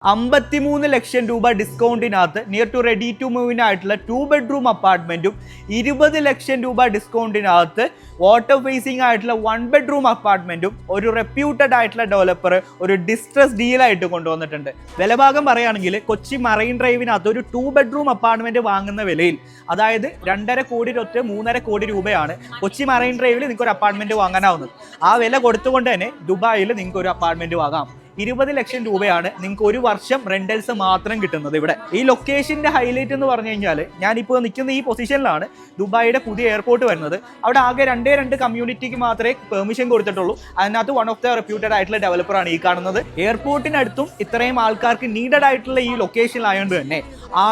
53 ലക്ഷം രൂപ ഡിസ്കൗണ്ടിനകത്ത് near to ready to മൂവിനായിട്ടുള്ള 2 ബെഡ്റൂം അപ്പാർട്ട്മെന്റും 20 ലക്ഷം രൂപ ഡിസ്കൗണ്ടിനകത്ത് വാട്ടർ ഫേസിംഗ് ആയിട്ടുള്ള 1 ബെഡ്റൂം അപ്പാർട്ട്മെന്റും ഒരു റെപ്യൂട്ടഡ് ആയിട്ടുള്ള ഡെവലപ്പർ ഒരു ഡിസ്ട്രസ് ഡീലായിട്ട് കൊണ്ടുവന്നിട്ടുണ്ട്. വിലഭാഗം പറയുകയാണെങ്കിൽ കൊച്ചി മറൈൻ ഡ്രൈവിനകത്ത് ഒരു 2 ബെഡ്റൂം അപ്പാർട്ട്മെന്റ് വാങ്ങുന്ന വിലയിൽ, അതായത് 2.5 കോടി തൊട്ട് 3.5 കോടി രൂപയാണ് കൊച്ചി മറൈൻ ഡ്രൈവിൽ നിങ്ങൾക്ക് ഒരു അപ്പാർട്ട്മെന്റ് വാങ്ങാനാവുന്നത്. ആ വില കൊടുത്തുകൊണ്ട് തന്നെ ദുബായിൽ നിങ്ങൾക്ക് ഒരു അപ്പാർട്ട്മെന്റ് വാങ്ങാം. 20 ലക്ഷം രൂപയാണ് നിങ്ങൾക്ക് ഒരു വർഷം റെന്റൽസ് മാത്രം കിട്ടുന്നത്. ഇവിടെ ഈ ലൊക്കേഷന്റെ ഹൈലൈറ്റ് എന്ന് പറഞ്ഞു കഴിഞ്ഞാൽ, ഞാനിപ്പോൾ നിൽക്കുന്ന ഈ പൊസിഷനിലാണ് ദുബായിയുടെ പുതിയ എയർപോർട്ട് വരുന്നത്. അവിടെ ആകെ 2 കമ്മ്യൂണിറ്റിക്ക് മാത്രമേ പെർമിഷൻ കൊടുത്തിട്ടുള്ളൂ. അതിനകത്ത് വൺ ഓഫ് ദ റെപ്യൂട്ടഡ് ആയിട്ടുള്ള ഡെവലപ്പറാണ് ഈ കാണുന്നത്. എയർപോർട്ടിനടുത്തും ഇത്രയും ആൾക്കാർക്ക് നീഡഡ് ആയിട്ടുള്ള ഈ ലൊക്കേഷനിലായതുകൊണ്ട് തന്നെ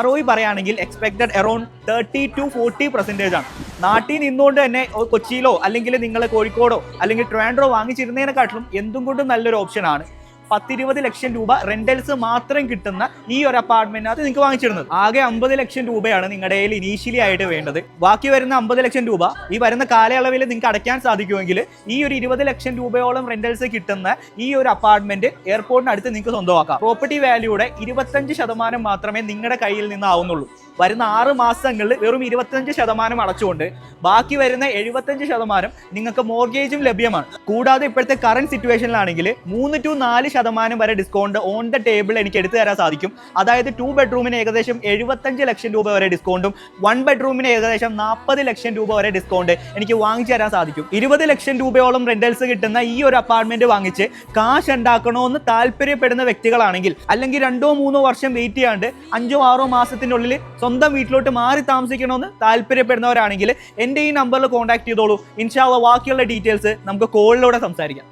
ROI പറയുകയാണെങ്കിൽ എക്സ്പെക്റ്റഡ് അറൌണ്ട് 30 to 40% ആണ്. നാട്ടിൽ നിന്നുകൊണ്ട് തന്നെ കൊച്ചിയിലോ അല്ലെങ്കിൽ നിങ്ങൾ കോഴിക്കോടോ അല്ലെങ്കിൽ ട്രിവാൻഡ്രോ വാങ്ങിച്ചിരുന്നതിനെക്കാട്ടിലും എന്തും കൊണ്ടും നല്ലൊരു ഓപ്ഷനാണ് 10-20 ലക്ഷം രൂപ റെന്റൽസ് മാത്രം കിട്ടുന്ന ഈ ഒരു അപ്പാർട്ട്മെന്റിനകത്ത് നിങ്ങൾക്ക് വാങ്ങിച്ചിരുന്നത്. ആകെ 50 ലക്ഷം രൂപയാണ് നിങ്ങളുടെ കയ്യിൽ ഇനീഷ്യലി ആയിട്ട് വേണ്ടത്. ബാക്കി വരുന്ന 50 ലക്ഷം രൂപ ഈ വരുന്ന കാലയളവിൽ നിങ്ങൾക്ക് അടയ്ക്കാൻ സാധിക്കുമെങ്കിൽ ഈ ഒരു 20 ലക്ഷം രൂപയോളം റെന്റൽസ് കിട്ടുന്ന ഈ ഒരു അപ്പാർട്ട്മെന്റ് എയർപോർട്ടിനടുത്ത് നിങ്ങൾക്ക് സ്വന്തമാക്കാം. പ്രോപ്പർട്ടി വാല്യൂയുടെ 25% മാത്രമേ നിങ്ങളുടെ കയ്യിൽ നിന്ന് ആവുന്നുള്ളൂ. വരുന്ന 6 മാസങ്ങളിൽ വെറും 25% അടച്ചുകൊണ്ട് ബാക്കി വരുന്ന 75% നിങ്ങൾക്ക് മോർഗേജും ലഭ്യമാണ്. കൂടാതെ ഇപ്പോഴത്തെ കറന്റ് സിറ്റുവേഷനിലാണെങ്കിൽ 3 to 4% വരെ ഡിസ്കൗണ്ട് ഓൺ ദ ടേബിൾ എനിക്ക് എടുത്തു തരാൻ സാധിക്കും. അതായത് 2 ബെഡ്റൂമിന് ഏകദേശം 75 ലക്ഷം രൂപ വരെ ഡിസ്കൗണ്ടും 1 ബെഡ്റൂമിന് ഏകദേശം 40 ലക്ഷം രൂപ വരെ ഡിസ്കൗണ്ട് എനിക്ക് വാങ്ങിച്ചു തരാൻ സാധിക്കും. 20 ലക്ഷം രൂപയോളം റെന്റൽസ് കിട്ടുന്ന ഈ ഒരു അപ്പാർട്ട്മെന്റ് വാങ്ങിച്ച് കാശ് ഉണ്ടാക്കണമെന്ന് താല്പര്യപ്പെടുന്ന വ്യക്തികളാണെങ്കിൽ, അല്ലെങ്കിൽ 2-3 വർഷം വെയിറ്റ് ചെയ്യാണ്ട് 5-6 മാസത്തിനുള്ളിൽ സ്വന്തം വീട്ടിലോട്ട് മാറി താമസിക്കണമെന്ന് താല്പര്യപ്പെടുന്നവരാണെങ്കിൽ എൻ്റെ ഈ നമ്പറിൽ കോൺടാക്ട് ചെയ്തോളൂ. ഇൻഷാ അല്ലാഹ് ബാക്കിയുള്ള ഡീറ്റെയിൽസ് നമുക്ക് കോളിലൂടെ സംസാരിക്കാം.